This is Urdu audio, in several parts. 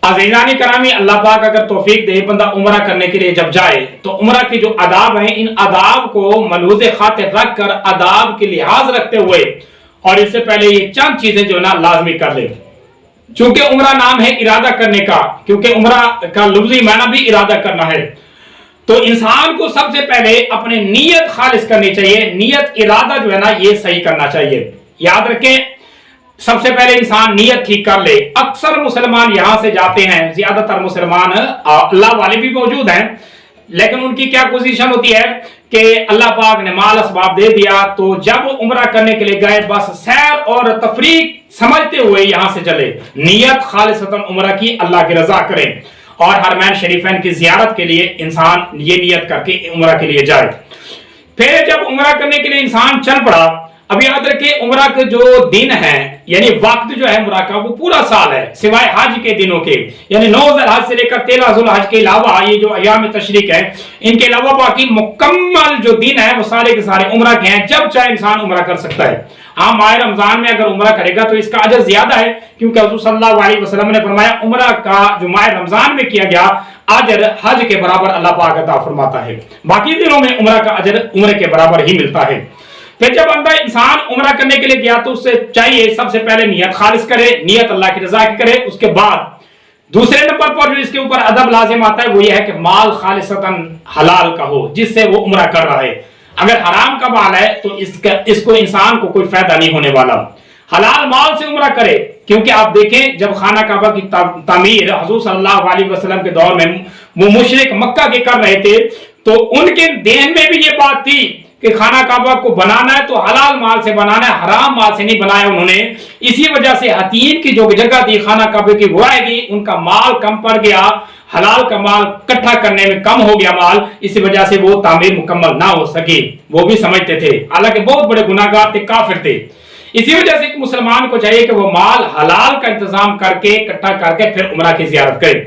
عزیزانی کرامی، اللہ پاک اگر توفیق دے بندہ عمرہ کرنے کے لیے جب جائے تو عمرہ کے جو آداب ہیں ان آداب کو ملحوظ خاطر رکھ کر آداب کے لحاظ رکھتے ہوئے اور اس سے پہلے یہ چند چیزیں جو نا لازمی کر لے. چونکہ عمرہ نام ہے ارادہ کرنے کا، کیونکہ عمرہ کا لفظی معنی بھی ارادہ کرنا ہے، تو انسان کو سب سے پہلے اپنے نیت خالص کرنی چاہیے. نیت ارادہ جو ہے نا یہ صحیح کرنا چاہیے. یاد رکھیں سب سے پہلے انسان نیت ٹھیک کر لے. اکثر مسلمان یہاں سے جاتے ہیں، زیادہ تر مسلمان اللہ والے بھی موجود ہیں، لیکن ان کی کیا پوزیشن ہوتی ہے کہ اللہ پاک نے مال اسباب دے دیا تو جب عمرہ کرنے کے لیے گئے بس سیر اور تفریح سمجھتے ہوئے یہاں سے چلے. نیت خالصتاً عمرہ کی اللہ کی رضا کریں اور حرمین شریفین کی زیارت کے لیے انسان یہ نیت کر کے عمرہ کے لیے جائے. پھر جب عمرہ کرنے کے لیے انسان چل پڑا، اب یاد رکھیں عمرہ کے جو دن ہیں یعنی وقت جو ہے عمرہ کا وہ پورا سال ہے سوائے حج کے دنوں کے، یعنی 9 ذی الحج سے لے کر 13 ذی الحج کے علاوہ یہ جو ایام تشریق ہے ان کے علاوہ باقی مکمل جو دن ہے وہ سارے کے سارے عمرہ کے ہیں. جب چاہے انسان عمرہ کر سکتا ہے. ہاں ماہ رمضان میں اگر عمرہ کرے گا تو اس کا اجر زیادہ ہے، کیونکہ حضور صلی اللہ علیہ وسلم نے فرمایا عمرہ کا جو ماہ رمضان میں کیا گیا اجر حج کے برابر اللہ پاک عطا فرماتا ہے. باقی دنوں میں عمرہ کا اجر عمرے کے برابر ہی ملتا ہے. پھر جب بندہ انسان عمرہ کرنے کے لیے گیا تو اس سے چاہیے سب سے پہلے نیت خالص کرے، نیت اللہ کی رضا کی کرے. اس کے بعد دوسرے نمبر پر جو اس کے اوپر ادب لازم آتا ہے وہ یہ ہے کہ مال خالصتاً حلال کا ہو جس سے وہ عمرہ کر رہا ہے. اگر حرام کا مال ہے تو اس کو انسان کو کوئی فائدہ نہیں ہونے والا. حلال مال سے عمرہ کرے، کیونکہ آپ دیکھیں جب خانہ کعبہ کی تعمیر حضور صلی اللہ علیہ وسلم کے دور میں وہ مشرک مکہ کے کر رہے تھے تو ان کے ذہن میں بھی یہ بات تھی کہ خانہ کعبہ کو بنانا ہے تو حلال مال سے بنانا ہے، حرام مال سے نہیں بنایا انہوں نے. اسی وجہ سے حتیم کی جو جگہ تھی خانہ کعبے کی وہ آئے گی، ان کا مال کم پڑ گیا، حلال کا مال اکٹھا کرنے میں کم ہو گیا مال، اسی وجہ سے وہ تعمیر مکمل نہ ہو سکی. وہ بھی سمجھتے تھے، حالانکہ بہت بڑے گناہگار تھے، کافر تھے. اسی وجہ سے ایک مسلمان کو چاہیے کہ وہ مال حلال کا انتظام کر کے اکٹھا کر کے پھر عمرہ کی زیارت کرے.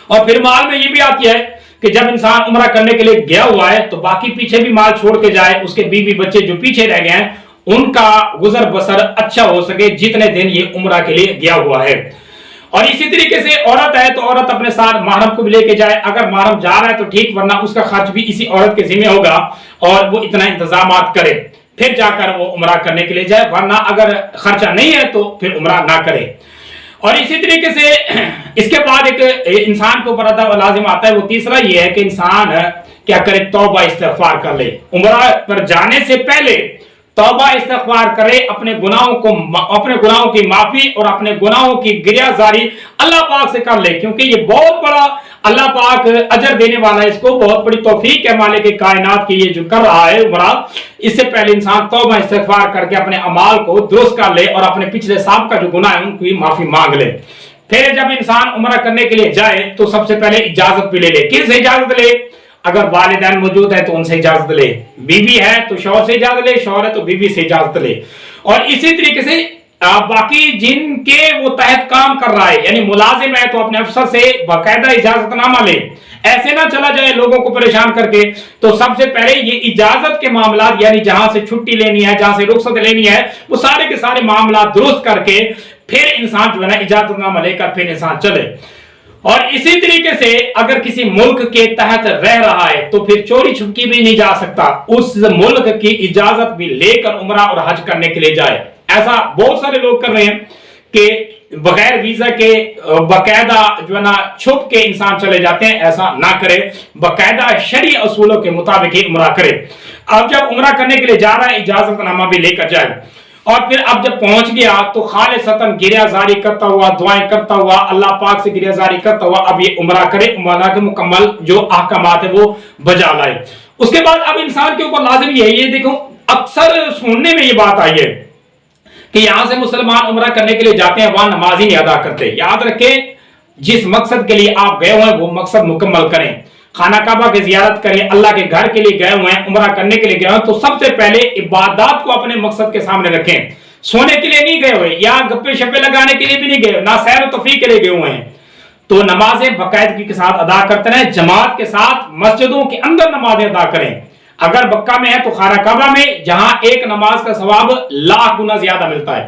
اور پھر مال میں یہ بھی آتی ہے کہ جب انسان عمرہ کرنے کے لیے گیا ہوا ہے تو باقی پیچھے بھی مال چھوڑ کے جائے، اس کے بیوی بچے جو پیچھے رہ گئے ہیں ان کا گزر بسر اچھا ہو سکے جتنے دن یہ عمرہ کے لیے گیا ہوا ہے. اور اسی طریقے سے عورت ہے تو عورت اپنے ساتھ محرم کو بھی لے کے جائے. اگر محرم جا رہا ہے تو ٹھیک، ورنہ اس کا خرچ بھی اسی عورت کے ذمہ ہوگا اور وہ اتنا انتظامات کرے پھر جا کر وہ عمرہ کرنے کے لیے جائے، ورنہ اگر خرچہ نہیں ہے تو پھر عمرہ نہ کرے. اور اسی طریقے سے اس کے بعد ایک انسان کے اوپر ادب لازم آتا ہے، وہ تیسرا یہ ہے کہ انسان کیا کرے، توبہ استغفار کر لے. عمرہ پر جانے سے پہلے توبہ استغفار کرے، اپنے گناہوں کی معافی اور اپنے گناہوں کی گریہ زاری اللہ پاک سے کر لے، کیونکہ یہ بہت بڑا اللہ پاک اجر دینے والا ہے. اس کو بہت بڑی توفیق ہے مالک کائنات کی یہ جو کر رہا ہے عمرہ. اس سے پہلے انسان توبہ استغفار کر کے اپنے اعمال کو درست کر لے اور اپنے پچھلے سابقہ جو گناہ ہیں ان کی معافی مانگ لے. پھر جب انسان عمرہ کرنے کے لیے جائے تو سب سے پہلے اجازت بھی لے لے. کس سے اجازت لے؟ اگر والدین موجود ہیں تو ان سے اجازت لے، بیوی ہے تو شوہر سے اجازت لے، شوہر ہے تو بیوی سے اجازت لے. اور اسی طریقے سے باقی جن کے وہ تحت کام کر رہا ہے یعنی ملازم ہے تو اپنے افسر سے باقاعدہ اجازت نامہ لے. ایسے نہ چلا جائے لوگوں کو پریشان کر کے. تو سب سے پہلے یہ اجازت کے معاملات یعنی جہاں سے چھٹی لینی ہے، جہاں سے رخصت لینی ہے، وہ سارے کے سارے معاملات درست کر کے پھر انسان جو ہے نا اجازت نامہ لے کر پھر انسان چلے. اور اسی طریقے سے اگر کسی ملک کے تحت رہ رہا ہے تو پھر چوری چھپکی بھی نہیں جا سکتا، اس ملک کی اجازت بھی لے کر عمرہ اور حج کرنے کے لیے جائے. ایسا بہت سارے لوگ کر رہے ہیں کہ بغیر ویزا کے باقاعدہ جو ہے نا چھپ کے انسان چلے جاتے ہیں. ایسا نہ کرے، باقاعدہ شرعی اصولوں کے مطابق ہی عمرہ کرے. اب جب عمرہ کرنے کے لیے جا رہا ہے اجازت نامہ بھی لے کر جائے. اور پھر اب جب پہنچ گیا تو خالصتاً گریہ زاری کرتا ہوا، دعائیں کرتا ہوا، اللہ پاک سے گریہ زاری کرتا ہوا اب یہ عمرہ کرے. عمرہ کے مکمل جو احکامات ہیں وہ بجا لائے. اس کے بعد اب انسان کے اوپر لازم یہ ہے، یہ دیکھو اکثر سننے میں یہ بات آئی ہے کہ یہاں سے مسلمان عمرہ کرنے کے لیے جاتے ہیں وہاں نماز ہی نہیں ادا کرتے. یاد رکھیں جس مقصد کے لیے آپ گئے ہوئے ہیں وہ مقصد مکمل کریں. خانہ کعبہ کی زیارت کریں، اللہ کے گھر کے لیے گئے ہوئے ہیں، عمرہ کرنے کے لیے گئے ہوئے ہیں تو سب سے پہلے عبادات کو اپنے مقصد کے سامنے رکھیں. سونے کے لیے نہیں گئے ہوئے یا گپے شپے لگانے کے لیے بھی نہیں گئے، نہ سیر و تفریح کے لیے گئے ہوئے ہیں. تو نمازیں باقاعدگی کے ساتھ ادا کرتے رہیں، جماعت کے ساتھ مسجدوں کے اندر نمازیں ادا کریں. اگر مکہ میں ہے تو خانہ کعبہ میں، جہاں ایک نماز کا ثواب 1,00,000 گنا زیادہ ملتا ہے.